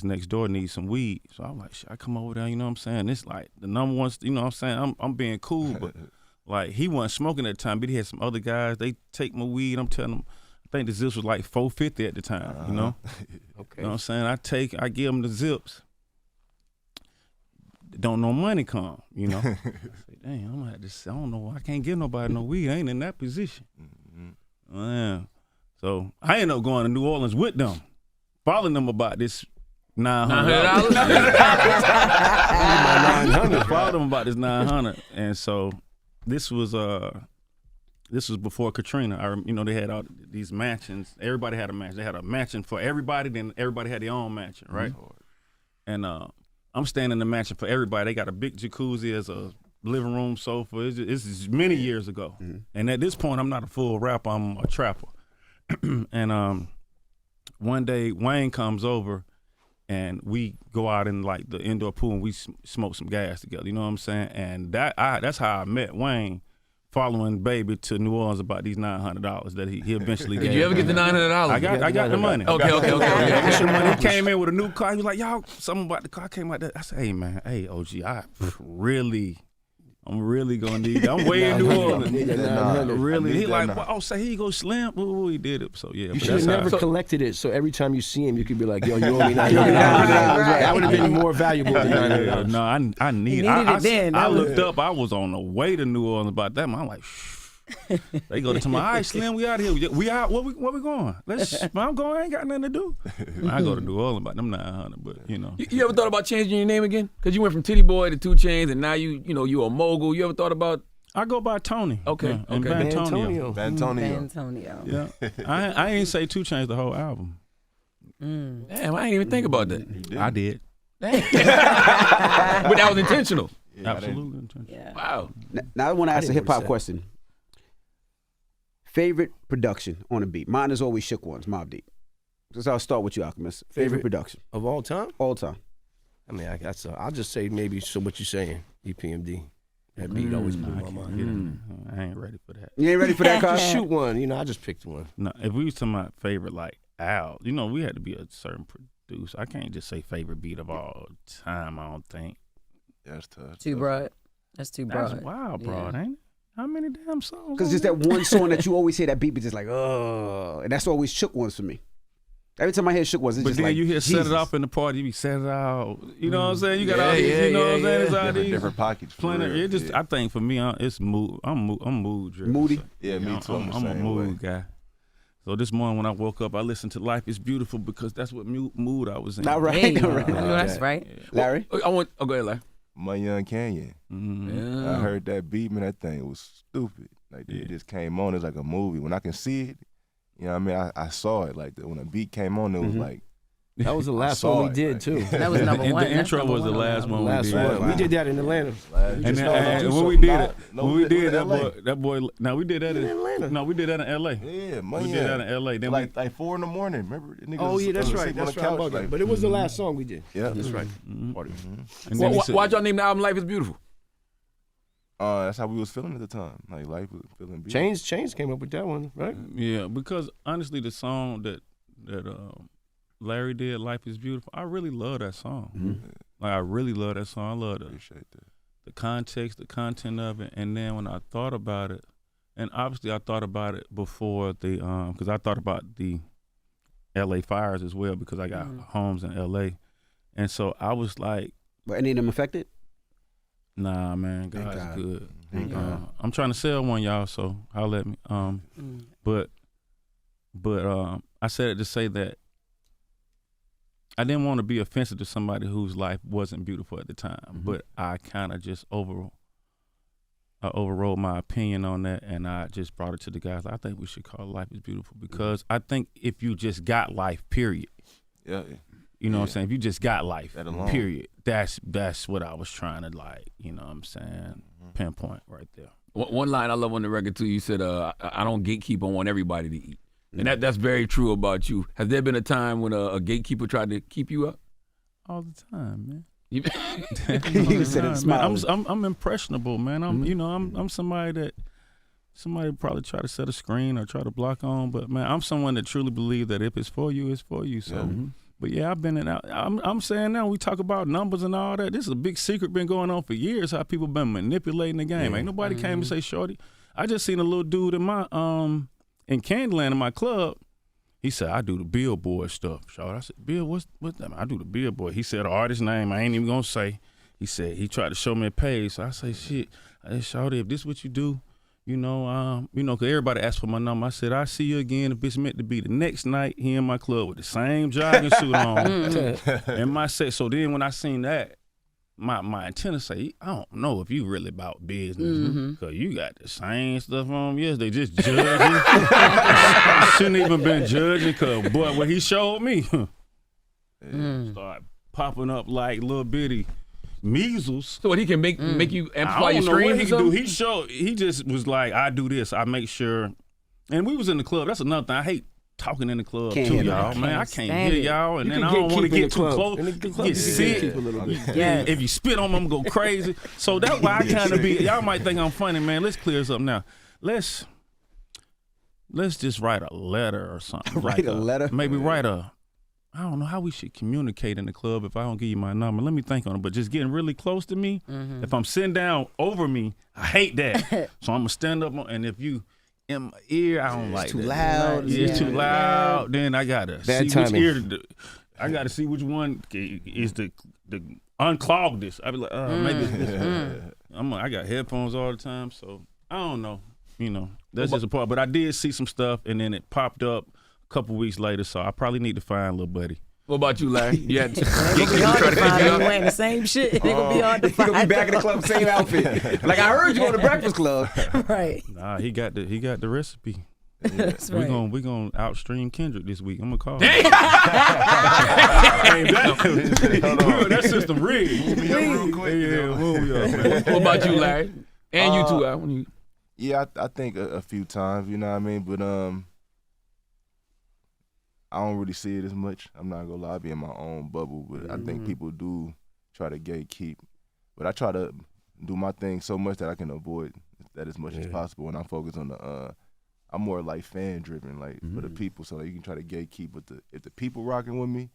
next door need some weed. So I'm like, should I come over there? You know what I'm saying? It's like the number one, you know what I'm saying? I'm being cool, but like he wasn't smoking at the time, but he had some other guys. They take my weed. I'm telling them, I think the zips was like $4.50 at the time, you know? Okay. You know what I'm saying? I give them the zips. Don't no money come, you know? I say, damn, I'm gonna have to, I don't know, I can't give nobody no weed. I ain't in that position. So I ended up going to New Orleans with them, following them about this $900. $900. Followed them about this 900, and so this was before Katrina. They had all these mansions. Everybody had a mansion. They had a mansion for everybody. Then everybody had their own mansion, right? And I'm staying in the mansion for everybody. They got a big jacuzzi as a living room sofa. This is many years ago, and at this point, I'm not a full rapper. I'm a trapper. And one day, Wayne comes over. And we go out in like the indoor pool and we smoke some gas together. You know what I'm saying? And that's how I met Wayne, following Baby to New Orleans about these $900 that he eventually gave. Did you ever get the $900? I got the money. Okay. He came in with a new car. He was like, y'all, something about the car. I came out there. I said, hey, man, OG, I'm really gonna need that. I'm way in New Orleans. Really? He like, well, say he go Slim. Ooh, he did it. So yeah. You should have never collected it. So every time you see him, you could be like, yo, you owe me $900. That would have been more valuable than $900. No, I need it then. I looked up. I was on the way to New Orleans about that. I'm like, they go to my, all right, Slim, we out here. We out. Where we going? I'm going. I ain't got nothing to do. I go to New Orleans about them 900, but You ever thought about changing your name again? Because you went from Titty Boy to 2 Chainz, and now you a mogul. You ever thought about? I go by Tony. Okay. And Bantonio. Bantonio. Yeah. I ain't say 2 Chainz the whole album. Damn, I ain't even think about that. I did. But that was intentional. Yeah, absolutely intentional. Yeah. Wow. Now I want to ask a hip hop question. Favorite production on a beat? Mine is always Shook Ones, Mobb Deep. So I'll start with you, Alchemist. Favorite production of all time? All time. I mean, I'll just say maybe So What You Saying, EPMD. That beat always blew my mind. I ain't ready for that. You ain't ready for that, Kyle? Shoot one. I just picked one. No, if we was talking about favorite, like Al, we had to be a certain producer. I can't just say favorite beat of all time, I don't think. That's tough. Too broad. That's too broad. That's wild, broad, ain't it? How many damn songs? Because just that one song that you always hear that beat be just like, oh, and that's always Shook Ones for me. Every time I hear Shook Ones, it's but just then like, you hear Jesus. Set It Off in the party, you be set it out. You know what I'm saying? You got all these, what I'm saying? It's all these different pockets. Plenty. I think for me, it's mood. I'm mood driven. Moody? So, Yeah, me too. I'm a mood guy. So this morning when I woke up, I listened to Life Is Beautiful because that's what mood I was in. Not right. Hey, Not right. that's right. Larry? Go ahead, Larry. My Young Canyon. Yeah. I heard that beat, man. That thing was stupid. Like it just came on. It's like a movie. When I can see it, you know what I mean? I saw it. Like when a beat came on, it was like. That was the last one we did too. That was number one. The intro was the last one we did. We did that in Atlanta. And when we did it, that boy. Now we did that in Atlanta. No, we did that in L.A. Yeah, we did that in L.A. Then like 4 in the morning. Remember? Oh yeah, that's right. That's right. But it was the last song we did. Yeah, that's right. Why'd y'all name the album Life Is Beautiful? That's how we was feeling at the time. Like life was feeling beautiful. Chainz came up with that one, right? Yeah, because honestly, the song that Larry did, Life Is Beautiful, I really love that song. Mm-hmm. Like I really love that song. I love Appreciate that. the context, the content of it, and then when I thought about it, and obviously I thought about it before the because I thought about the L.A. fires as well because I got homes in L.A. And so I was like, But any of them affected? nah, man, Thank God's God. good. Thank God. I'm trying to sell one, y'all, so holler at me. But I said it to say that I didn't want to be offensive to somebody whose life wasn't beautiful at the time, but I kind of just overrode my opinion on that, and I just brought it to the guys. I think we should call Life Is Beautiful because I think if you just got life, period. Yeah. You know what I'm saying? If you just got life, That alone. period. That's what I was trying to you know what I'm saying, pinpoint right there. One line I love on the record too. You said, "I don't gatekeep. I want everybody to eat," and that's very true about you. Has there been a time when a gatekeeper tried to keep you up? All the time, man. He said it smiling. I'm impressionable, man. I'm somebody that somebody probably try to set a screen or try to block on, but man, I'm someone that truly believe that if it's for you, it's for you. So, but yeah, I've been in. I'm saying now we talk about numbers and all that. This is a big secret been going on for years. How people been manipulating the game. Ain't nobody came to say, "Shorty." I just seen a little dude in my in Candyland in my club. He said, "I do the billboard stuff." Shorty, I said, "Bill, what's that?" I do the billboard. He said the artist name. I ain't even gonna say. He said he tried to show me a page. So I say, "Shit." I said, "Shorty, if this what you do, 'cause everybody asked for my number. I said, I see you again if it's meant to be. The next night, he in my club with the same jogging suit on and my set. So then when I seen that, my antenna say, I don't know if you really about business, cause you got the same stuff on. Yes, they just judging. Shouldn't even been judging, cause but when he showed me, start popping up like little bitty measles. So what, he can make you amplify I your don't know what screams he or can do. something? He just was like, I do this. I make sure. And we was in the club. That's another thing. I hate talking in the club Can't too, hear y'all. y'all. Man, I can't hear y'all. And You then can I don't want to gatekeep in get the too club. close. In the club, Get you can sick. gatekeep a little bit. Yes. If you spit on them, I'm gonna go crazy. So that's why I kind of be. Y'all might think I'm funny, man. Let's clear this up now. Let's just write a letter or something. Write a letter? Maybe write a. I don't know how we should communicate in the club if I don't give you my number. Let me think on it. But just getting really close to me, if I'm sitting down over me, I hate that. So I'm going to stand up, and if you in my ear, I don't like too that. loud. Yeah, it's too loud. Then I got to see timing. which ear to do. I got to see which one is the unclog this. I be like, maybe it's this. I got headphones all the time, so I don't know. That's just a part. But I did see some stuff, and then it popped up a couple weeks later, so I probably need to find little buddy. What about you, Larry? You had to They gonna be hard to find. They wearing the same shit. They gonna be hard to He find. gonna be back in the club, same outfit. Like I heard you go to Breakfast Club. Right. Nah, he got the recipe. That's right. We gonna outstream Kendrick this week. I'm gonna call. Damn! That system rigged. Move me up real quick. Yeah, move me up, man. What about you, Larry? And you too, Al. Yeah, I think a few times, you know what I mean? But I don't really see it as much. I'm not gonna lie, I be in my own bubble, but I think people do try to gatekeep. But I try to do my thing so much that I can avoid that as much as possible. And I focus on I'm more like fan driven, like for the people, so that you can try to gatekeep. But if the people rocking with me,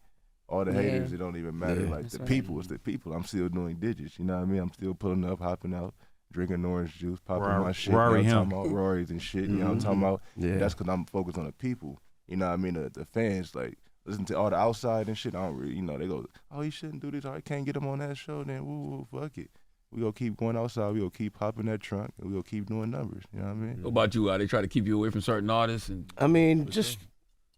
all the haters, it don't even matter. Like the people, it's the people. I'm still doing digits, you know what I mean? I'm still pulling up, hopping out, drinking orange juice, popping my shit. Rory I'm him. talking about Rory's and shit. You know what I'm talking about? Yeah. That's because I'm focused on the people. You know what I mean? The fans, like, listen to all the outside and shit. I don't really, they go, oh, he shouldn't do this. I can't get him on that show. Then, woo, fuck it. We gonna keep going outside. We gonna keep popping that trunk. And we gonna keep doing numbers. You know what I mean? What about you, Al? They try to keep you away from certain artists? I mean, just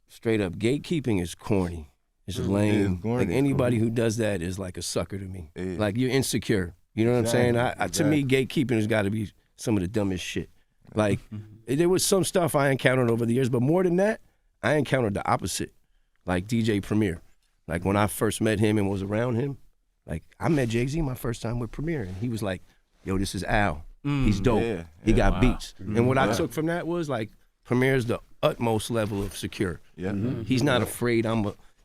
straight up, gatekeeping is corny. It's lame. It's corny. Like anybody who does that is like a sucker to me. Yeah. Like you're insecure. You know what I'm saying? To me, gatekeeping has got to be some of the dumbest shit. Like there was some stuff I encountered over the years, but more than that, I encountered the opposite. Like DJ Premier. Like when I first met him and was around him, like I met Jay-Z my first time with Premier, and he was like, yo, this is Al. He's dope. Yeah, he got wow. beats. And what I took from that was like, Premier's the utmost level of secure. Yeah. He's not afraid.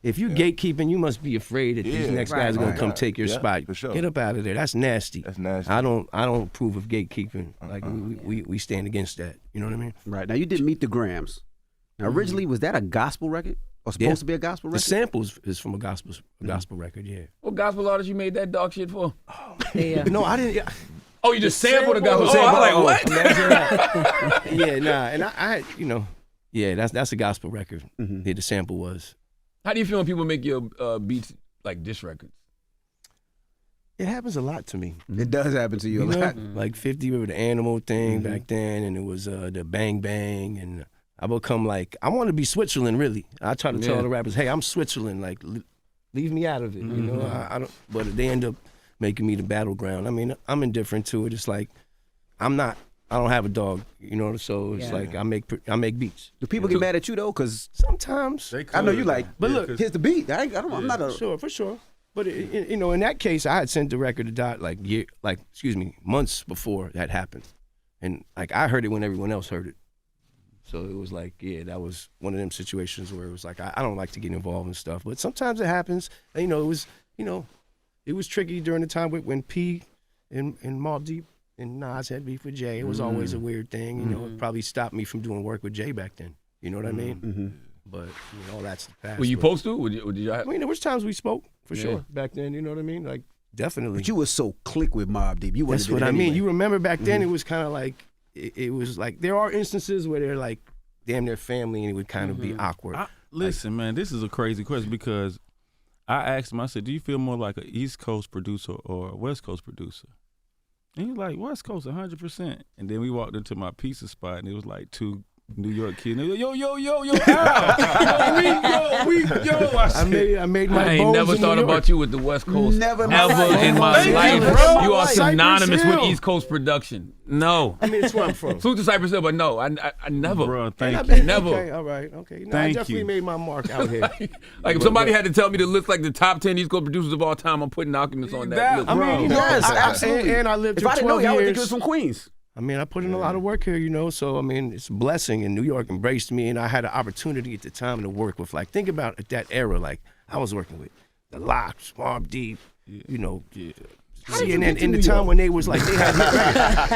If you gatekeeping, you must be afraid that these next guys are gonna come take your spot. for sure. Get up out of there. That's nasty. That's nasty. I don't approve of gatekeeping. Like we stand against that. You know what I mean? Right. Now you did Meet the Grams. Now originally was that a gospel record? Or supposed to be a gospel The record? samples is from a gospel record. Yeah. What gospel artist you made that dog shit for? Yeah. No, I didn't. Oh, you just sampled a gospel. sample. I was like, what? Imagine that. Yeah, nah, and I yeah, that's a gospel record. Yeah, the sample was. How do you feel when people make your beats like diss records? It happens a lot to me. It does happen to you a You know, lot. like 50 with the animal thing back then, and it was the Bang Bang, and I become like, I want to be Switzerland, really. I try to tell the rappers, hey, I'm Switzerland, like, leave me out of it, you know? I don't, but they end up making me the battleground. I mean, I'm indifferent to it. It's like, I don't have a dog, you know, so it's like I make beats. Do people get mad at you though? Because Sometimes. I know you like, but look, here's the beat. I'm not a. Sure, for sure. But you know, in that case, I had sent the record to Dot months before that happened, and like I heard it when everyone else heard it. So it was like, yeah, that was one of them situations where it was like I don't like to get involved in stuff, but sometimes it happens. And, it was tricky during the time when P and Mobb Deep and Nas had beef with Jay. It was always a weird thing. You know, it probably stopped me from doing work with Jay back then. You know what I mean? But all that's the past. Were you but- supposed to? Or did you? I mean, there was times we spoke for sure back then. You know what I mean? Like definitely. But you were so click with Mobb Deep. You That's wouldn't what have I did it mean. anyway. You remember back then? It was kind of like it was like there are instances where they're like damn near family, and it would kind of be awkward. Listen, man, this is a crazy question because I asked him. I said, "Do you feel more like an East Coast producer or a West Coast producer?" And he was like, West Coast, 100%. And then we walked into my pizza spot, and it was like 2 New York kids. And they were, yo, Al. I made my I ain't bones never in thought New York. about you with the West Coast Never in ever my life. in my Thank life. you, bro. You are Cypress synonymous with Hill. East Coast production. No. I mean, it's where I'm from. Salute to Cypress Hill, but no, I never. Bro, thank I've been- Never. Okay, all right, okay. No, I Thank definitely you. made my mark out here. Like if somebody had to tell me to list like the top 10 East Coast producers of all time, I'm putting Alchemist on that list. I mean, you know, Yes, absolutely. And I lived If here I didn't know 12 you, I would think years. it was from Queens. I mean, I put in a lot of work here, you know. So I mean, it's a blessing, and New York embraced me, and I had an opportunity at the time to work with. Like, think about at that era. Like, I was working with the Locks, Mobb Deep, you know. CNN in the time when they was like they had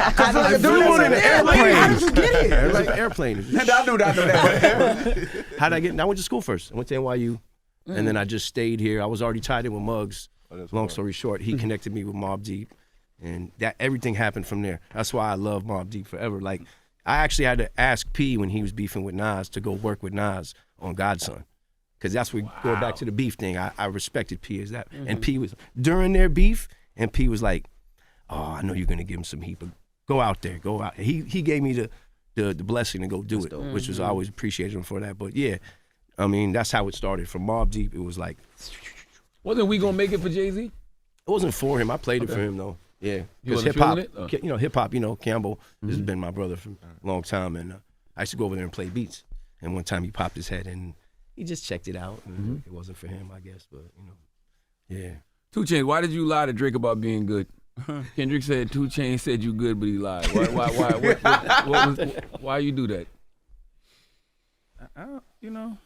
Because flew on an airplane. How did you get here? It was like an airplane. I knew that. How did I get? I went to school first. I went to NYU, and then I just stayed here. I was already tied in with Muggs. Long story short, he connected me with Mobb Deep, and that everything happened from there. That's why I love Mobb Deep forever. Like, I actually had to ask P when he was beefing with Nas to go work with Nas on Godson, because that's what going back to the beef thing. I respected P as that, and P was during their beef, and P was like, "Oh, I know you're gonna give him some heat, but go out there, go out." He gave me the blessing to go do it, which was I always appreciated him for that. But yeah, I mean that's how it started. From Mobb Deep, it was like. Wasn't We Gonna Make It for Jay-Z? It wasn't for him. I played it for him though. Yeah, because wasn't hip hop, feeling it? you know, hip hop. You know, Campbell has been my brother for a long time, and I used to go over there and play beats. And one time he popped his head and he just checked it out. And it wasn't for him, I guess, but you know, yeah. 2 Chainz, why did you lie to Drake about being good? Kendrick said 2 Chainz said you good, but he lied. Why you do that? You know,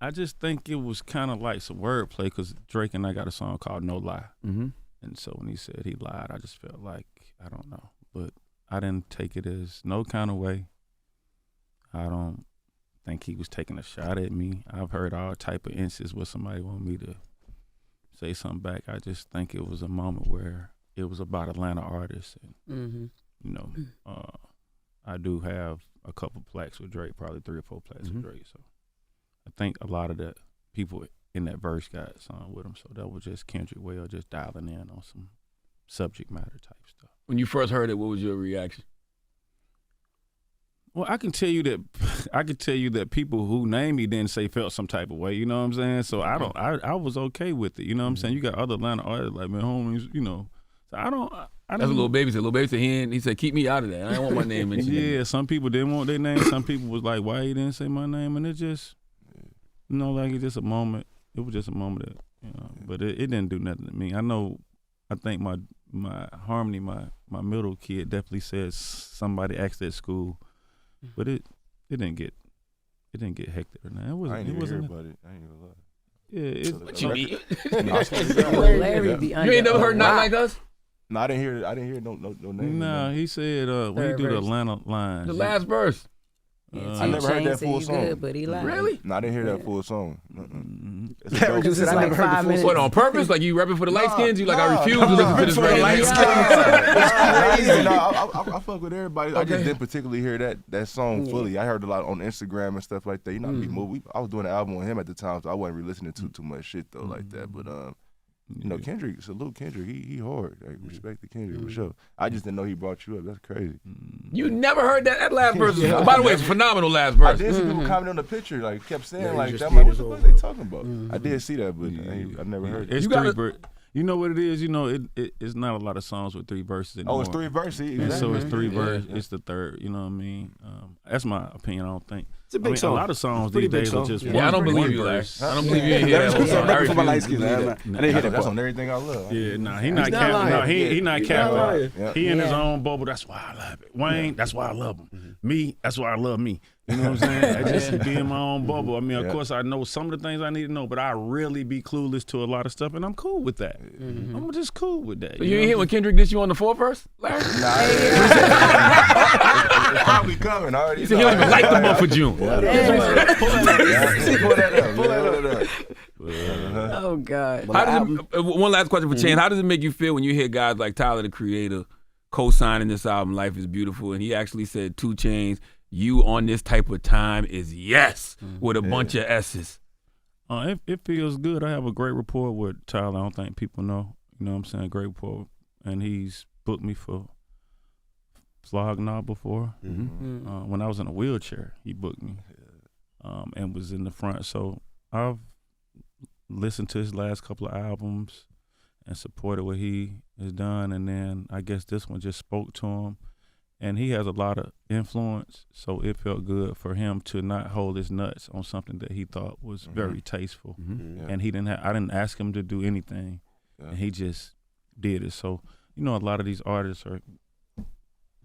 I just think it was kind of like some wordplay because Drake and I got a song called No Lie. Mm-hmm. And so when he said he lied, I just felt like, I don't know. But I didn't take it as no kind of way. I don't think he was taking a shot at me. I've heard all type of instances where somebody want me to say something back. I just think it was a moment where it was about Atlanta artists. And, you know, I do have a couple plaques with Drake, probably 3 or 4 plaques with Drake. So I think a lot of the people in that verse got sung with him. So that was just Kendrick Well just dialing in on some subject matter type stuff. When you first heard it, what was your reaction? Well, I can tell you that people who named me didn't say felt some type of way. You know what I'm saying? So I was okay with it. You know what I'm saying? You got other Atlanta artists like my homies. You know, so I don't. That's what Lil Baby said. Lil Baby said he said keep me out of that. I don't want my name mentioned. Yeah, some people didn't want their name. Some people was like, why you didn't say my name? And it just, you know, like it's just a moment. It was just a moment that, you know, but it didn't do nothing to me. I think my Harmony, my middle kid definitely says somebody asked at school, but it didn't get hectic or nothing. It wasn't. I ain't It even hear wasn't. about it. I ain't gonna lie. Yeah, What you mean? Larry be You under ain't never a heard Not rock. Like Us? No, I didn't hear no name. Nah, he said when he Third do the verse. Atlanta lines. The last verse. I never heard that full song. Good, but he lied. Really? No, I didn't hear that full song. It's a Larry dope- just said, I like never heard 5 the minutes. full What, on purpose? Like you repping for the light skins? You like, I Nah, refuse to listen to this for the light radio? skins. I fuck with everybody. I just didn't particularly hear that song fully. I heard a lot on Instagram and stuff like that. You know, I was doing an album with him at the time, so I wasn't really listening to too much shit though like that. But you know, Kendrick, salute Kendrick. He hard. Like, respect the Kendrick for sure. I just didn't know he brought you up. That's crazy. You never heard that last verse. Yeah. By the way, it's a phenomenal last I verse. did see people comment on the picture, like kept saying Yeah, like just that. I'm like, what the years fuck they old. talking about? I did see that, but I never heard it. It's You gotta- 3 You know what it is? You know, it's not a lot of songs with 3 verses anymore. Oh, it's 3 verses. And so it's 3 Yeah, verses. yeah. It's the third. You know what I mean? That's my opinion. I don't think. It's a big song. A lot of songs Pretty these big days song. are just Yeah, one, I don't believe one you, Larry. verse. I don't believe you ain't hear that whole song. I for my light refuse to skin. believe I that. didn't hear that That's on part. everything I love. Yeah, nah, he not not capping. lying. No, he not capping. lying. Yeah. He in his Yeah. own bubble. That's why I love it. Wayne, that's why I love him. Me, that's why I love me. You know what I'm saying? I just be in my own bubble. I mean, of course, I know some of the things I need to know, but I really be clueless to a lot of stuff, and I'm cool with that. I'm just cool with that. So you ain't hear when Kendrick did you on the 4th verse, Larry? It's probably coming. I already He said he don't even like the month of June. Pull that up. Oh God. How does one last question for Chainz. How does it make you feel when you hear guys like Tyler, the Creator, co-signing this album, Life is Beautiful, and he actually said 2 Chainz, you on this type of time is yes, with a bunch of S's. It feels good. I have a great rapport with Tyler. I don't think people know. You know what I'm saying? Great rapport. And he's booked me for Flog Knob before. When I was in a wheelchair, he booked me and was in the front. So I've listened to his last couple of albums and supported what he has done. And then I guess this one just spoke to him. And he has a lot of influence, so it felt good for him to not hold his nuts on something that he thought was very tasteful. And I didn't ask him to do anything, and he just did it. So, you know, a lot of these artists are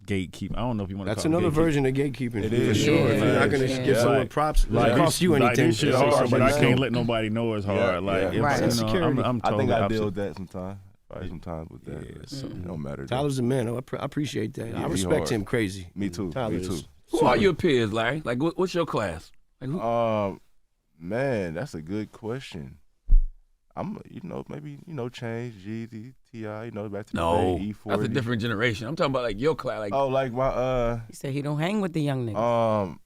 gatekeeping. I don't know if you want to. That's another version of gatekeeping. It is. For sure. Yeah. You're not gonna give someone props. It doesn't cost you anything. This shit hard, but I can't let nobody know it's hard. Like, if, Right. you know, Security. I'm I totally think I opposite. deal with that sometimes. Sometimes with that. It don't matter. Tyler's a man. I appreciate that. Yeah, I he respect hard. him crazy. Me too. Tyler Me is. too. Who are your peers, Larry? Like, what's your class? Like, who? Man, that's a good question. I'm, maybe, Chainz, Jeezy, T.I., back to the No, day, E40. that's a different generation. I'm talking about like your class. Like, Oh, like my, He said he don't hang with the young niggas.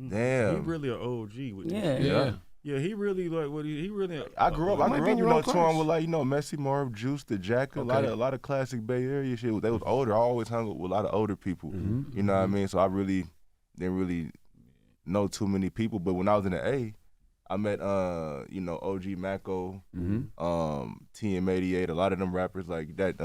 damn. He really an OG with this Yeah. shit. yeah. Yeah, he really like what he really. I grew up, might be in your own touring class. with Messi, Marv, Juice, the Jack, a lot of classic Bay Area shit. They was older. I always hung with a lot of older people. You know what I mean? So I really didn't really know too many people. But when I was in the A, I met OG Macko, TM88, a lot of them rappers like that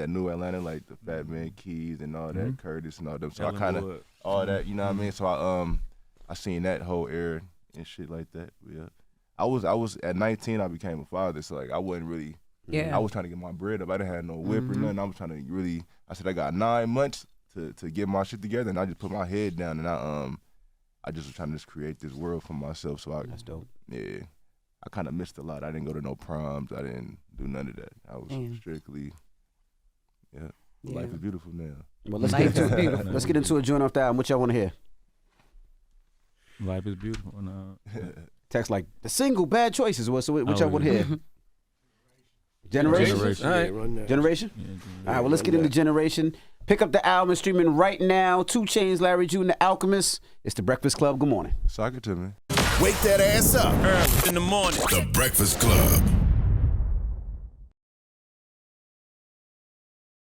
New Atlanta, like the Fat Man Keys and all that, Curtis and all them. So I kind of all that, you know what I mean? So I seen that whole era and shit like that. Yeah, I was at 19. I became a father, so like I wasn't really. Yeah. I was trying to get my bread up. I didn't have no whip or nothing. I was trying to really. I said I got 9 months to get my shit together, and I just put my head down and I just was trying to just create this world for myself. So That's dope. Yeah, I kind of missed a lot. I didn't go to no proms. I didn't do none of that. I was strictly. Yeah. Life is beautiful now. Well, let's Life get is into beautiful. let's get into a joint off the album. What y'all want to hear? Life is beautiful. And, Text like the single "Bad Choices." What y'all want to yeah. hear? Generation. Generation. All right. Run that. Generation. All right. Well, let's get into Generation. Pick up the album, streaming right now. 2 Chainz, Larry June, The Alchemist. It's the Breakfast Club. Good morning. Sock it to me. Wake that ass up. Early in the morning. The Breakfast Club.